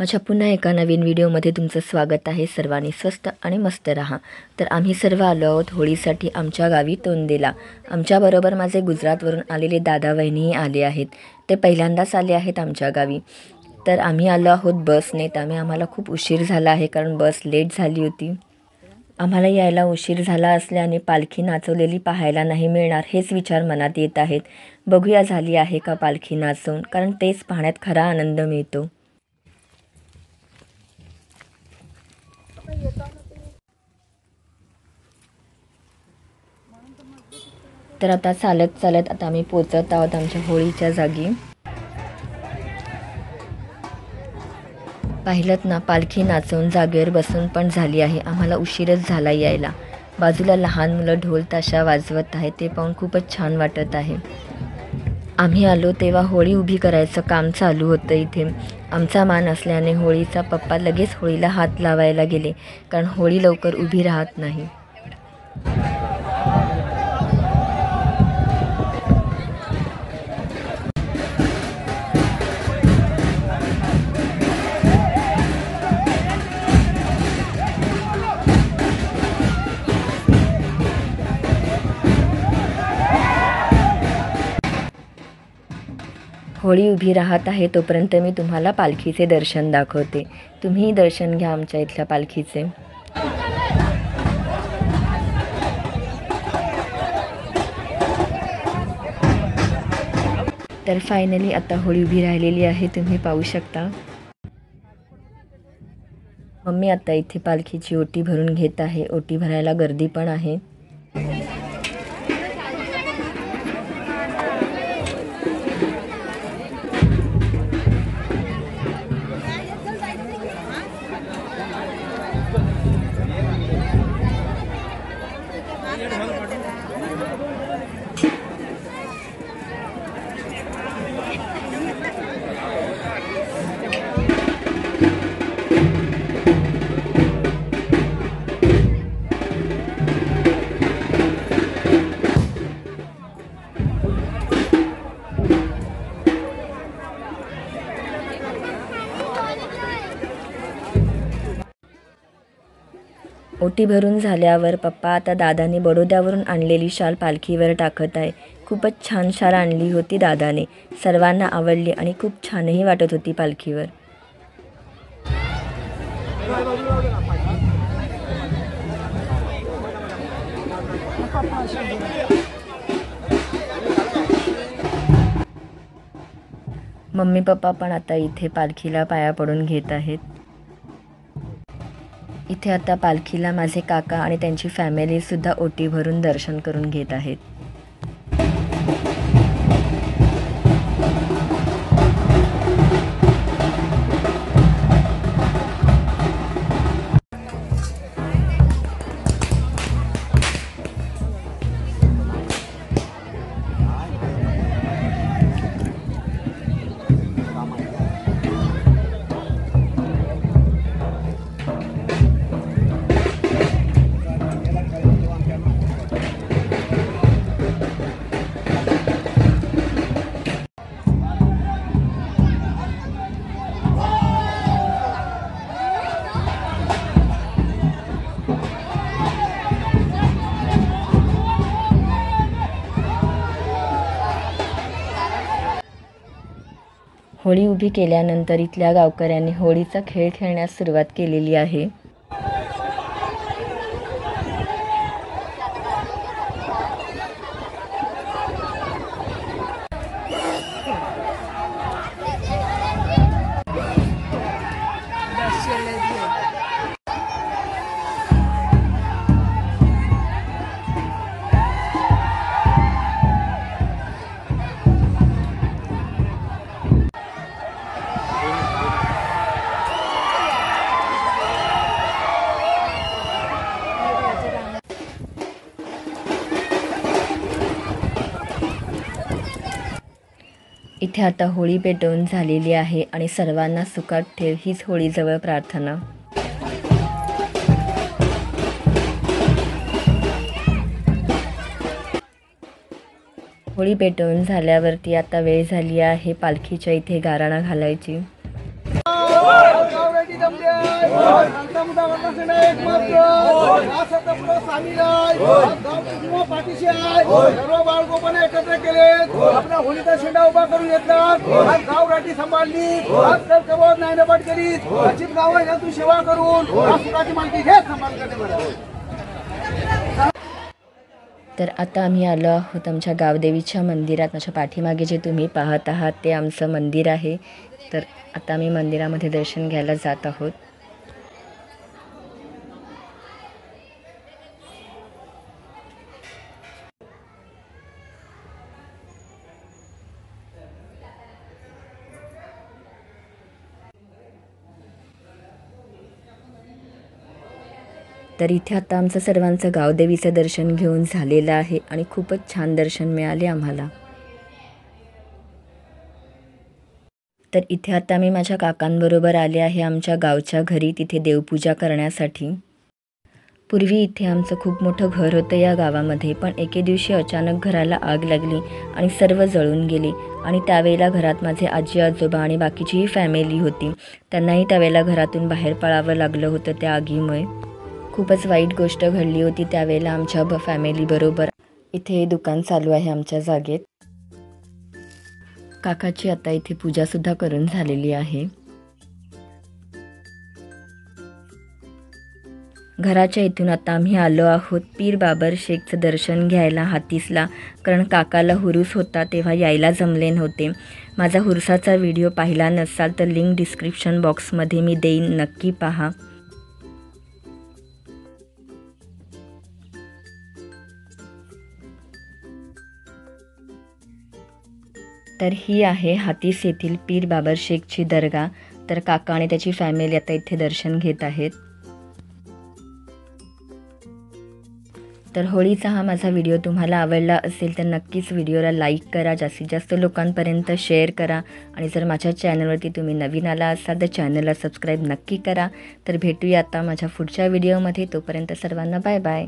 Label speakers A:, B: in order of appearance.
A: माझ्या पुन्हा एका नवीन व्हिडिओमध्ये तुमचं स्वागत आहे। सर्वांनी स्वस्त आणि मस्त राहा। तर आम्ही सर्व आलो आहोत होळीसाठी आमच्या गावी तोंडेला। आमच्याबरोबर माझे गुजरातवरून आलेले दादा वहिनीही आले आहेत। ते पहिल्यांदाच आले आहेत आमच्या गावी। तर आम्ही आलो आहोत बसने। त्यामुळे आम्हाला खूप उशीर झाला आहे, कारण बस लेट झाली होती। आम्हाला यायला उशीर झाला असल्याने पालखी नाचवलेली पाहायला नाही मिळणार हेच विचार मनात येत आहेत। बघूया झाली आहे का पालखी नाचवून, कारण तेच पाहण्यात खरा आनंद मिळतो। तर आता चालत आता आम्ही पोहोचत आहोत आमच्या होळीच्या जागी। पाहिलत ना, पालखी नाचवून जागेवर बसून पण झाली आहे। आम्हाला उशीरच झाला यायला। बाजूला लहान मुलं ढोल ताशा वाजवत आहेत, ते पाहून खूपच छान वाटत आहे। आम्ही आलो तेव्हा होळी उभी करायचं काम चालू होतं इथे। आमचा मान असल्याने होळीचा पप्पा लगेच होळीला हात लावायला गेले, कारण होळी लवकर उभी राहत नाही। होळी उभी राहत आहे तोपर्यंत मी तुम्हाला पालखीचे दर्शन दाखवते। तुम्ही दर्शन घ्या आमच्या इथल्या पालखीचे। तर फायनली आता होळी उभी राहिलेली आहे, तुम्ही पाहू शकता। मम्मी आता इथे पालखीची ओटी भरून घेत आहे। ओटी भरायला गर्दी पण आहे। ओटी भरून झाल्यावर पप्पा आता दादाने बडोद्यावरून आणलेली शाल पालखीवर टाकत आहे। खूपच छान शाल आणली होती दादाने, सर्वांना आवडली आणि खूप छानही वाटत होती पालखीवर। मम्मी पप्पा पण आता इथे पालखीला पाया पडून घेत आहेत। इथे आता पालखीला माझे काका आणि त्यांची फॅमिली सुद्धा ओटी भरून दर्शन करून घेत आहेत। होळी उभी केल्यानंतर इथल्या गावकऱ्यांनी होळीचा खेळ खेळण्यास सुरुवात केलेली आहे। इथे आता होळी पेटवून झालेली आहे आणि सर्वांना सुखात ठेव हीच होळीजवळ प्रार्थना। होळी पेटवून झाल्यावरती आता वेळ झाली आहे पालखीच्या इथे गाराणा घालायची।
B: जमले आहे आमचा मुद्दा वर्णन एक मात्र या शब्दपुढे सामील आहे गाव किंवा पाठीशी आहे सर्व बाळगोपणे एकत्र केले आपला होळीचा शेंडा उभा करून घेतलात आज गाव राठी सांभाळली आज तर कबोध नाही नपट करीत पश्चिम गाव तू सेवा करून सुखाची मालकी घेत सांभाळ करणे बरं.
A: तर आता आम्ही आलो आहोत आमच्या गावदेवीच्या मंदिरात. माझ्या पाठीमागे जे तुम्ही पाहत आहात ते आमचं मंदिर आहे. तर आता आम्ही मंदिरामध्ये दर्शन घ्यायला जात आहोत. तर इथे आता आमचं सर्वांचं गावदेवीचं दर्शन घेऊन झालेलं आहे आणि खूपच छान दर्शन मिळाले आम्हाला. तर इथे आता मी माझ्या काकांबरोबर आले आहे आमच्या गावच्या घरी तिथे देवपूजा करण्यासाठी. पूर्वी इथे आमचं खूप मोठं घर होतं या गावामध्ये, पण एके दिवशी अचानक घराला आग लागली आणि सर्व जळून गेले. आणि त्यावेळेला घरात माझे आजी आजोबा आणि बाकीचीही फॅमिली होती. त्यांनाही त्यावेळेला घरातून बाहेर पळावं लागलं होतं त्या आगीमुळे. खूपच वाईट गोष्ट घडली होती त्यावेळेला आमच्या फॅमिलीबरोबर. इथे दुकान चालू आहे आमच्या जागेत. काकाची आता इथे पूजासुद्धा करून झालेली आहे. घराच्या इथून आता आम्ही आलो आहोत पीर बाबर शेखचं दर्शन घ्यायला हातीसला, कारण काकाला हुरूस होता तेव्हा यायला जमले नव्हते. माझा हुरसाचा व्हिडिओ पाहिला नसाल तर लिंक डिस्क्रिप्शन बॉक्समध्ये मी देईन, नक्की पहा. तर ही आहे हातीस येथील पीर बाबर शेखची दर्गा. तर काका आणि त्याची फॅमिली आता इथे दर्शन घेत आहेत. तर होळीचा हा माझा व्हिडिओ तुम्हाला आवडला असेल तर नक्कीच व्हिडिओला लाईक करा, जास्तीत जास्त लोकांपर्यंत शेअर करा. आणि जर माझ्या चॅनलवरती तुम्ही नवीन आला असाल तर चॅनलला सबस्क्राईब नक्की करा. तर भेटूया आता माझ्या पुढच्या व्हिडिओमध्ये. तोपर्यंत सर्वांना बाय बाय.